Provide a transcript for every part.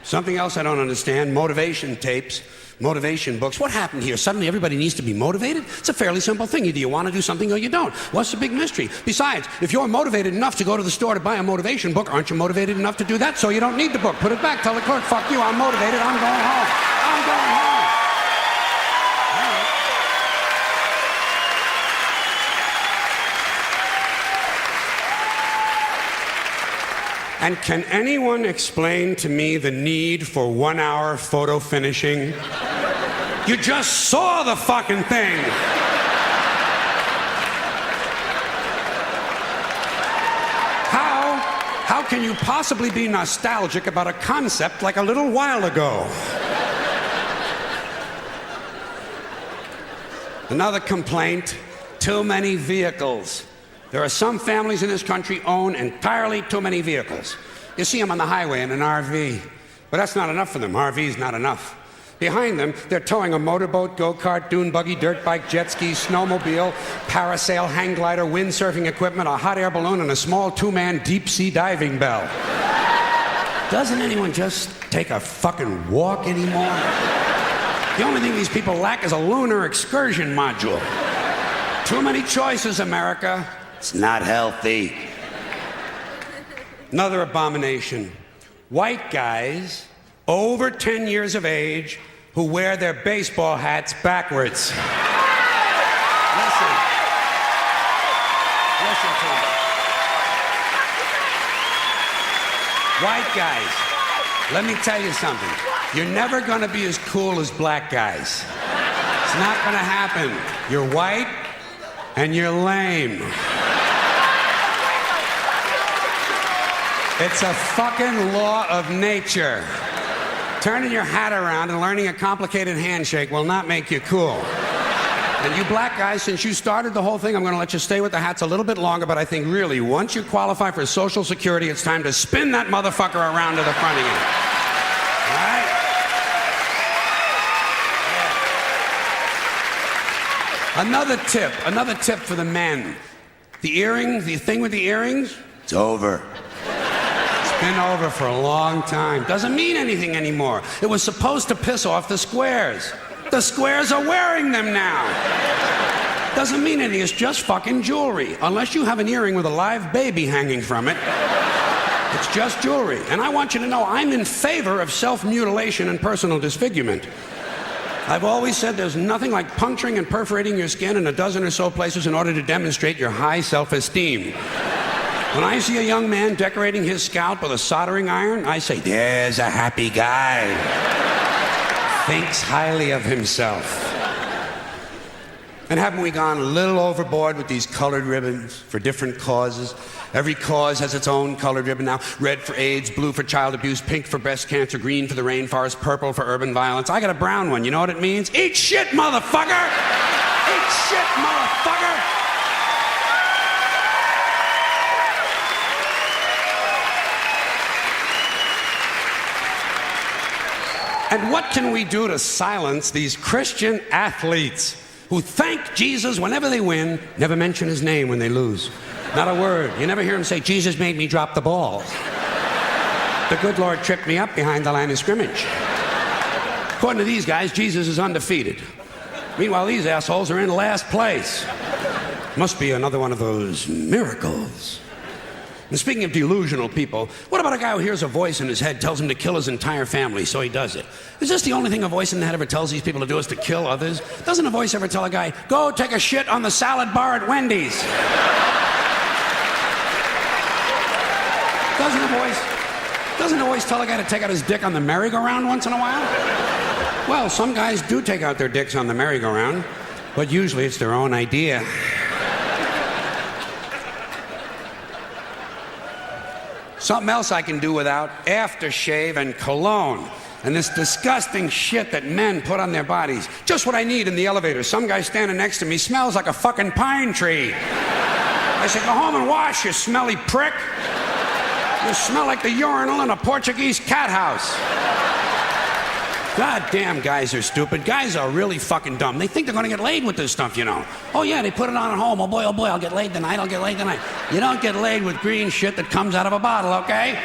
Something else I don't understand, motivation tapes, motivation books. What happened here? Suddenly everybody needs to be motivated? It's a fairly simple thing. Either you want to do something or you don't. What's the big mystery? Besides, if you're motivated enough to go to the store to buy a motivation book, aren't you motivated enough to do that? So you don't need the book. Put it back. Tell the clerk, fuck you, I'm motivated, I'm going home. I'm going home. And can anyone explain to me the need for 1 hour photo finishing? You just saw the fucking thing. How can you possibly be nostalgic about a concept like a little while ago? Another complaint, too many vehicles. There are some families in this country own entirely too many vehicles. You see them on the highway in an RV. But that's not enough for them. RV's not enough. Behind them, they're towing a motorboat, go-kart, dune buggy, dirt bike, jet ski, snowmobile, parasail, hang glider, windsurfing equipment, a hot air balloon, and a small two-man deep-sea diving bell. Doesn't anyone just take a fucking walk anymore? The only thing these people lack is a lunar excursion module. Too many choices, America. It's not healthy. Another abomination. White guys over 10 years of age who wear their baseball hats backwards. Listen. Listen to me. White guys, let me tell you something. You're never gonna be as cool as black guys. It's not gonna happen. You're white and you're lame. It's a fucking law of nature. Turning your hat around and learning a complicated handshake will not make you cool. And you black guys, since you started the whole thing, I'm going to let you stay with the hats a little bit longer, but I think really, once you qualify for Social Security, it's time to spin that motherfucker around to the front again. All right? Another tip for the men. The earrings, the thing with the earrings, it's over. Been over for a long time. Doesn't mean anything anymore. It was supposed to piss off the squares. The squares are wearing them now. Doesn't mean anything. It's just fucking jewelry. Unless you have an earring with a live baby hanging from it. It's just jewelry. And I want you to know I'm in favor of self-mutilation and personal disfigurement. I've always said there's nothing like puncturing and perforating your skin in a dozen or so places in order to demonstrate your high self-esteem. When I see a young man decorating his scalp with a soldering iron, I say, there's a happy guy. Thinks highly of himself. And haven't we gone a little overboard with these colored ribbons for different causes? Every cause has its own colored ribbon now. Red for AIDS, blue for child abuse, pink for breast cancer, green for the rainforest, purple for urban violence. I got a brown one. You know what it means? Eat shit, motherfucker! Eat shit, motherfucker! And what can we do to silence these Christian athletes who thank Jesus whenever they win, never mention his name when they lose? Not a word. You never hear him say, Jesus made me drop the ball. The good Lord tripped me up behind the line of scrimmage. According to these guys, Jesus is undefeated. Meanwhile, these assholes are in last place. Must be another one of those miracles. And speaking of delusional people, what about a guy who hears a voice in his head tells him to kill his entire family, so he does it? Is this the only thing a voice in the head ever tells these people to do is to kill others? Doesn't a voice ever tell a guy, go take a shit on the salad bar at Wendy's? Doesn't a voice tell a guy to take out his dick on the merry-go-round once in a while? Well, some guys do take out their dicks on the merry-go-round, but usually it's their own idea. Something else I can do without, aftershave and cologne. And this disgusting shit that men put on their bodies. Just what I need in the elevator. Some guy standing next to me smells like a fucking pine tree. I say, go home and wash, you smelly prick. You smell like the urinal in a Portuguese cat house. God damn, guys are stupid. Guys are really fucking dumb. They think they're gonna get laid with this stuff, you know. Oh yeah, they put it on at home. Oh boy, I'll get laid tonight, I'll get laid tonight. You don't get laid with green shit that comes out of a bottle, okay?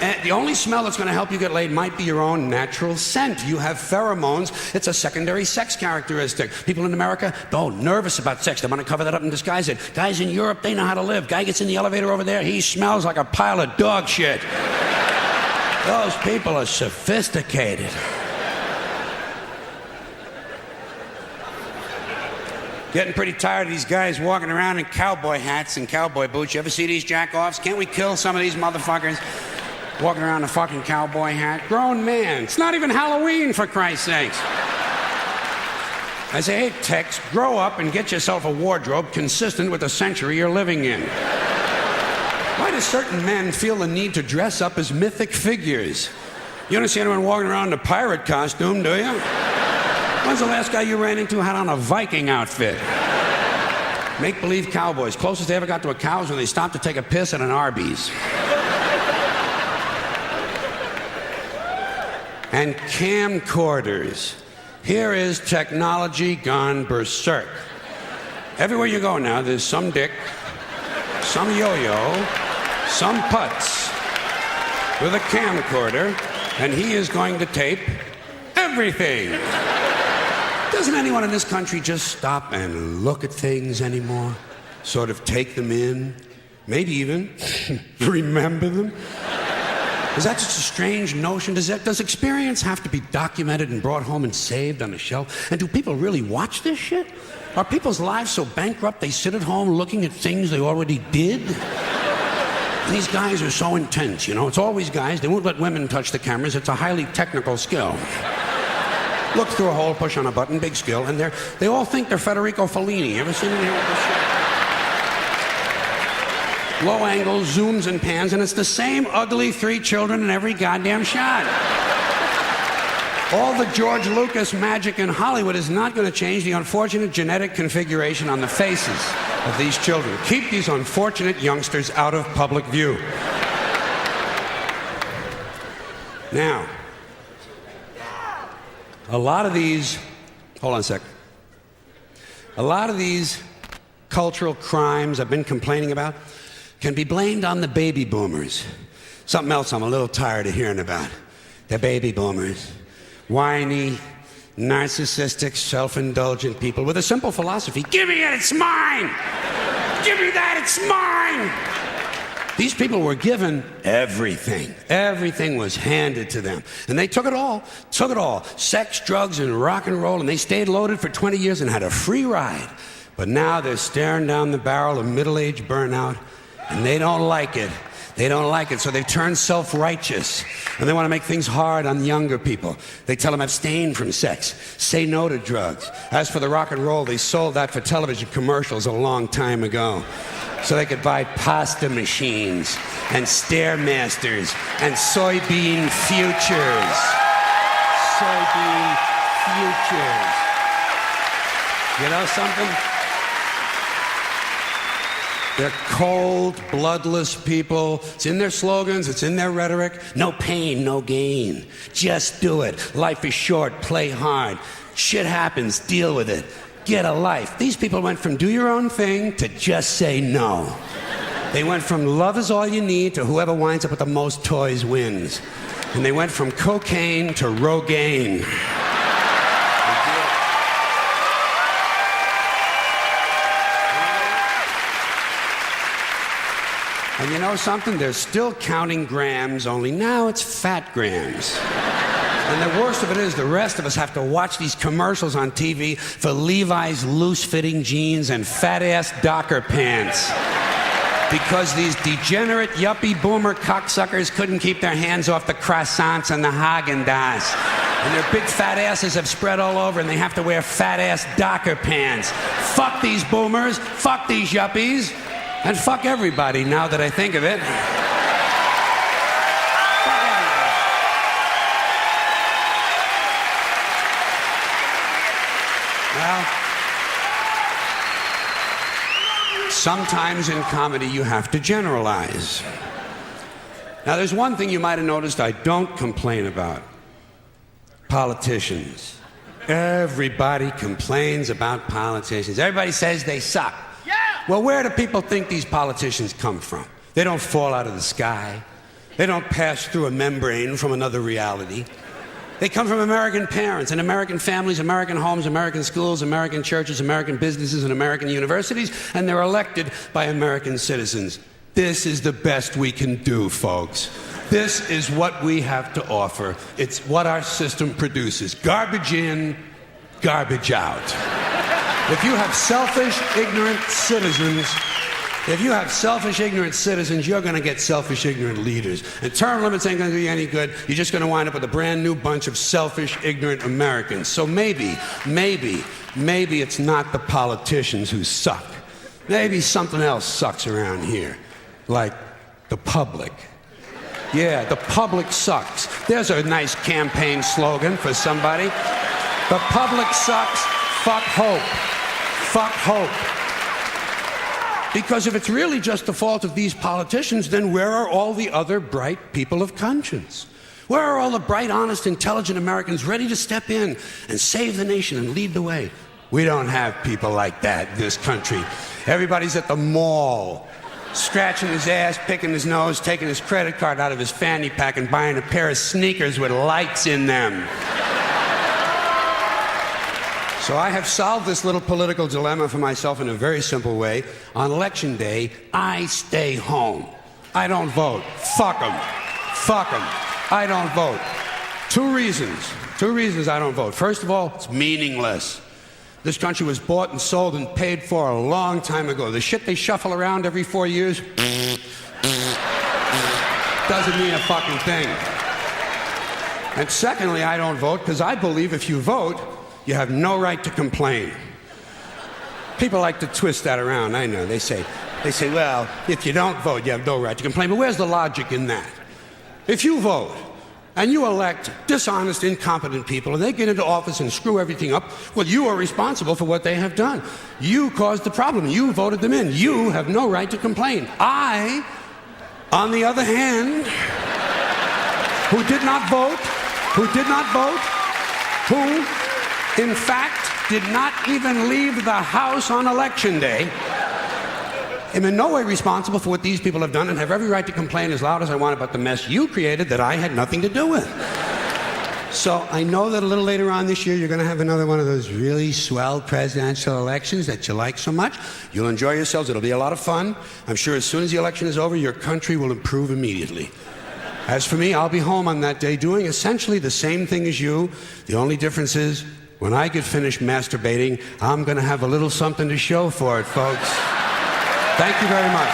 And the only smell that's going to help you get laid might be your own natural scent. You have pheromones. It's a secondary sex characteristic. People in America, nervous about sex. They want to cover that up and disguise it. Guys in Europe, they know how to live. Guy gets in the elevator over there, he smells like a pile of dog shit. Those people are sophisticated. Getting pretty tired of these guys walking around in cowboy hats and cowboy boots. You ever see these jack-offs? Can't we kill some of these motherfuckers walking around in a fucking cowboy hat? Grown man. It's not even Halloween, for Christ's sakes. I say, hey, Tex, grow up and get yourself a wardrobe consistent with the century you're living in. Why do certain men feel the need to dress up as mythic figures? You don't see anyone walking around in a pirate costume, do you? When's the last guy you ran into had on a Viking outfit? Make-believe cowboys. Closest they ever got to a cow is when they stopped to take a piss at an Arby's. And camcorders. Here is technology gone berserk. Everywhere you go now, there's some dick, some yo-yo, some putz with a camcorder, and he is going to tape everything. Doesn't anyone in this country just stop and look at things anymore? Sort of take them in? Maybe even remember them? Is that just a strange notion? Does experience have to be documented and brought home and saved on a shelf? And do people really watch this shit? Are people's lives so bankrupt they sit at home looking at things they already did? And these guys are so intense, you know? It's always guys. They won't let women touch the cameras. It's a highly technical skill. Look through a hole, push on a button, big skill, and they all think they're Federico Fellini. You ever seen any of this shit? Low angles, zooms, and pans, and it's the same ugly 3 children in every goddamn shot. All the George Lucas magic in Hollywood is not going to change the unfortunate genetic configuration on the faces of these children. Keep these unfortunate youngsters out of public view. Now, a lot of these cultural crimes I've been complaining about can be blamed on the baby boomers. Something else I'm a little tired of hearing about. The baby boomers. Whiny, narcissistic, self-indulgent people with a simple philosophy. Give me it, it's mine! Give me that, it's mine! These people were given everything. Everything was handed to them. And they took it all. Sex, drugs, and rock and roll, and they stayed loaded for 20 years and had a free ride. But now they're staring down the barrel of middle-age burnout, and they don't like it. They don't like it, so they've turned self-righteous. And they want to make things hard on younger people. They tell them abstain from sex, say no to drugs. As for the rock and roll, they sold that for television commercials a long time ago. So they could buy pasta machines and Stairmasters and soybean futures. Soybean futures. You know something? They're cold, bloodless people. It's in their slogans, it's in their rhetoric. No pain, no gain. Just do it. Life is short, play hard. Shit happens, deal with it. Get a life. These people went from do your own thing to just say no. They went from love is all you need to whoever winds up with the most toys wins. And they went from cocaine to Rogaine. And you know something? They're still counting grams, only now it's fat grams. And the worst of it is the rest of us have to watch these commercials on TV for Levi's loose-fitting jeans and fat-ass Docker pants. Because these degenerate, yuppie, boomer cocksuckers couldn't keep their hands off the croissants and the Haagen-Dazs. And their big fat asses have spread all over and they have to wear fat-ass Docker pants. Fuck these boomers, fuck these yuppies, and fuck everybody now that I think of it. Well, sometimes in comedy you have to generalize. Now there's one thing you might have noticed I don't complain about. Politicians. Everybody complains about politicians. Everybody says they suck. Well, where do people think these politicians come from? They don't fall out of the sky. They don't pass through a membrane from another reality. They come from American parents and American families, American homes, American schools, American churches, American businesses, and American universities, and they're elected by American citizens. This is the best we can do, folks. This is what we have to offer. It's what our system produces. Garbage in, garbage out. If you have selfish, ignorant citizens, you're going to get selfish, ignorant leaders. And term limits ain't going to do you any good. You're just going to wind up with a brand new bunch of selfish, ignorant Americans. So maybe it's not the politicians who suck. Maybe something else sucks around here, like the public. Yeah, the public sucks. There's a nice campaign slogan for somebody. The public sucks. Fuck hope. Fuck hope. Because if it's really just the fault of these politicians, then where are all the other bright people of conscience? Where are all the bright, honest, intelligent Americans ready to step in and save the nation and lead the way? We don't have people like that in this country. Everybody's at the mall, scratching his ass, picking his nose, taking his credit card out of his fanny pack and buying a pair of sneakers with lights in them. So I have solved this little political dilemma for myself in a very simple way. On Election Day, I stay home. I don't vote. Fuck them. Fuck them. I don't vote. Two reasons I don't vote. First of all, it's meaningless. This country was bought and sold and paid for a long time ago. The shit they shuffle around every 4 years doesn't mean a fucking thing. And secondly, I don't vote because I believe if you vote, you have no right to complain. People like to twist that around, I know. They say, well, if you don't vote, you have no right to complain. But where's the logic in that? If you vote and you elect dishonest, incompetent people and they get into office and screw everything up, well, you are responsible for what they have done. You caused the problem. You voted them in. You have no right to complain. I, on the other hand, who did not vote, who in fact did not even leave the house on Election Day, am in no way responsible for what these people have done and have every right to complain as loud as I want about the mess you created that I had nothing to do with. So I know that a little later on this year you're going to have another one of those really swell presidential elections that you like so much. You'll enjoy yourselves. It'll be a lot of fun. I'm sure as soon as the election is over, your country will improve immediately. As for me, I'll be home on that day doing essentially the same thing as you. The only difference is when I get finished masturbating, I'm going to have a little something to show for it, folks. Thank you very much.